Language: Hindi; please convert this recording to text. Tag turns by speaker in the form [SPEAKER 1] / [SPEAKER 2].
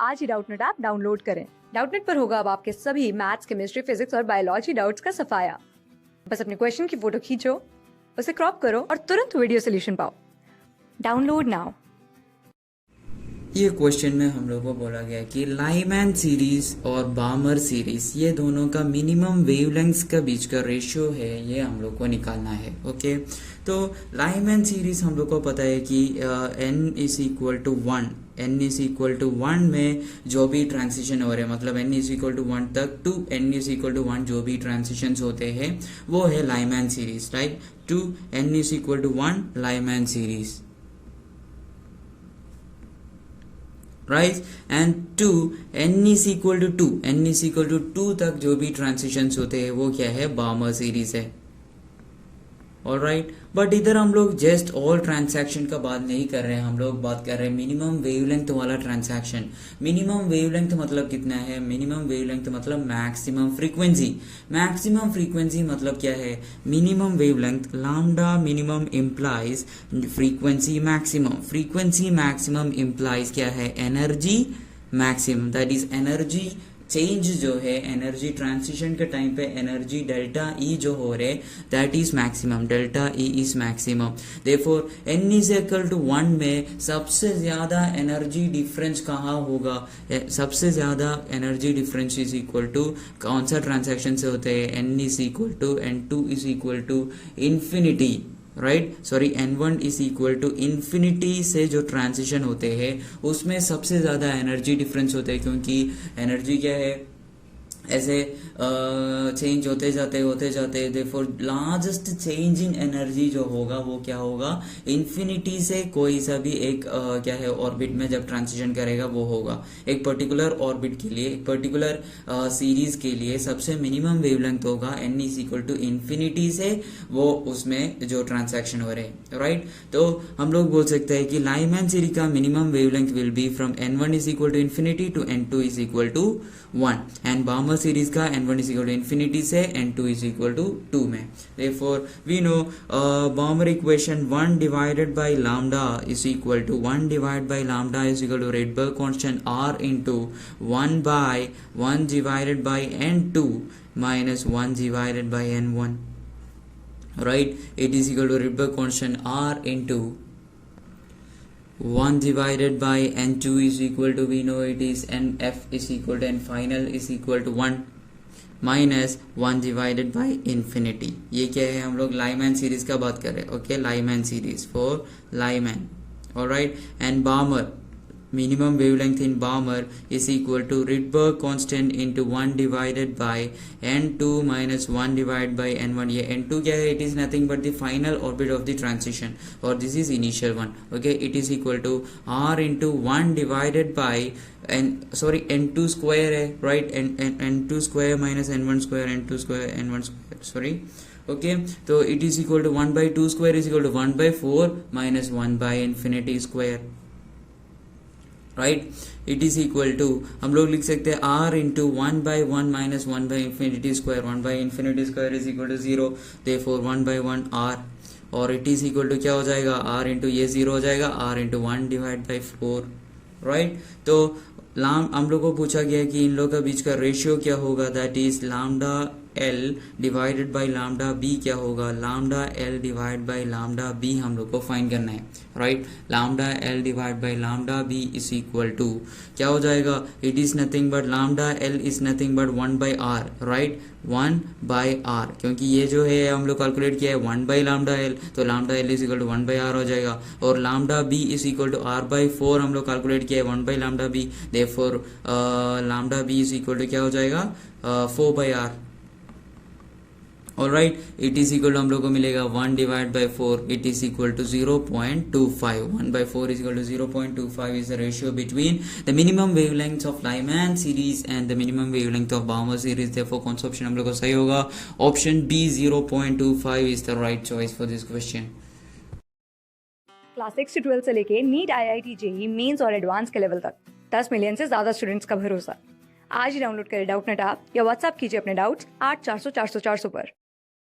[SPEAKER 1] आज ही डाउटनेट ऐप डाउनलोड करें। डाउटनेट पर होगा अब आपके सभी मैथ्स, केमिस्ट्री, फिजिक्स और बायोलॉजी डाउट्स का सफाया। बस अपने क्वेश्चन की फोटो खींचो, उसे क्रॉप करो और तुरंत वीडियो सोल्यूशन पाओ। Download now.
[SPEAKER 2] ये क्वेश्चन में हम लोगों को बोला गया कि लाइमैन सीरीज और बामर सीरीज ये दोनों का मिनिमम वेवलेंथ्स का बीच का रेशियो है, ये हम लोग को निकालना है। ओके, तो लाइमैन सीरीज हम लोग को पता है कि n is equal to 1, n is equal to 1 में जो भी ट्रांजिशन हो रहे हैं, मतलब n इज इक्वल टू 1 तक to n is equal to 1 जो भी ट्रांजिशन होते हैं वो है Lyman series, right. To n is equal to 1 Lyman series, right. And to n is equal to 2, n is equal to 2 तक जो भी ट्रांजिशंस होते हैं वो क्या है, बामर सीरीज है। ऑलराइट, बट इधर हम लोग जस्ट ऑल ट्रांजैक्शन का बात नहीं कर रहे हैं, हम लोग बात कर रहे हैं मिनिमम वेवलेंथ वाला ट्रांजैक्शन। मिनिमम वेवलेंथ मतलब कितना है, मिनिमम वेवलेंथ मतलब मैक्सिमम फ्रीक्वेंसी। मैक्सिमम फ्रीक्वेंसी मतलब क्या है, minimum wavelength lambda minimum implies frequency maximum. Frequency maximum implies क्या है, energy maximum, that is energy change जो है, एनर्जी ट्रांसिशन के टाइम पे एनर्जी डेल्टा ई जो हो रहे, that is maximum, delta E is maximum. Therefore n is equal to 1 में सबसे ज्यादा एनर्जी डिफरेंस कहाँ होगा, सबसे ज्यादा energy difference is equal to कौन सा ट्रांजैक्शन से होते हैं, n is equal to n2 is equal to infinity, right, sorry n1 is equal to infinity से जो ट्रांजिशन होते हैं उसमें सबसे ज्यादा एनर्जी डिफरेंस होते हैं, क्योंकि एनर्जी क्या है, ऐसे चेंज होते जाते therefore largest change in energy जो होगा वो क्या होगा, इन्फिनिटी से कोई सा भी एक क्या है ऑर्बिट में जब ट्रांजिशन करेगा वो होगा। एक पर्टिकुलर ऑर्बिट के लिए, एक पर्टिकुलर सीरीज के लिए सबसे मिनिमम वेवलेंथ होगा n is equal to infinity से वो उसमें जो ट्रांजैक्शन हो रहे हैं, राइट। तो हम लोग बोल सकते हैं कि लाइमैन सीरीज का minimum wavelength will be from n1 is equal to infinity to n2 is equal to 1, and Balmer series का n1 is equal to infinity से n2 is equal to 2 में। Therefore we know Balmer equation 1 divided by lambda is equal to 1 divided by lambda is equal to Rydberg constant r into 1 by 1 divided by n2 minus 1 divided by n1, right। It is equal to Rydberg constant r into 1 divided by n2 is equal to, we know it is nf is equal to n final is equal to 1 minus 1 divided by infinity। ये क्या है, हम लोग लाइमैन सीरीज का बात कर रहे हैं। Okay, Lyman series for Lyman, alright. And बामर minimum wavelength in Balmer is equal to Rydberg constant into 1 divided by n2 minus 1 divided by n1। ये n2 क्या है, it is nothing but the final orbit of the transition, or this is initial one। okay, it is equal to r into 1 divided by n2 square है, right, n2 square minus n1 square, n2 square n1 square, sorry। Okay, तो it is equal to 1 by 2 square is equal to 1 by 4 minus 1 by infinity square, right. It is equal to, हम लोग लिख सकते हैं r into 1 by 1 minus 1 by infinity square, 1 by infinity square is equal to 0, therefore 1 by 1 r, और इट इज इक्वल टू क्या हो जाएगा, r इंटू ये 0 हो जाएगा, r into 1 divide by 4, right. तो हम लोग को पूछा गया कि इन लोगों का बीच का रेशियो क्या होगा, that is lambda L divided by lambda B क्या होगा, lambda L divide by lambda B हम लोग को फाइंड करना है, right. Lambda L divide by lambda B is equal to क्या हो जाएगा, it is nothing but lambda L is nothing but 1 by R, right, 1 by R, क्योंकि ये जो है हम लोग कैलकुलेट किया है 1 बाई लैम्डा L, तो lambda L is equal to 1 by R हो जाएगा, और lambda B is equal to R by 4 हम लोग कैलकुलेट किया है 1 by lambda B, therefore lambda B is equal to क्या हो जाएगा, 4 by R, alright. It is equal to हम लोग को मिलेगा 1 divide by 4, it is equal to 0.25, 1 by 4 is equal to 0.25 is the ratio between the minimum wavelength of Lyman series and the minimum wavelength of Balmer series। therefore कौन सा ऑप्शन हम लोग को सही होगा, option B 0.25 is the right choice for this question।
[SPEAKER 1] Class 6 से 12 से लेके नीट, IIT, जेईई मेंस और एडवांस के लेवल तक 10 मिलियन से ज्यादा स्टूडेंट्स का भरोसा। आज ही डाउनलोड करें डाउटनेट ऐप या व्हाट्सएप कीजिए अपने डाउट्स 8400 400 400 पर।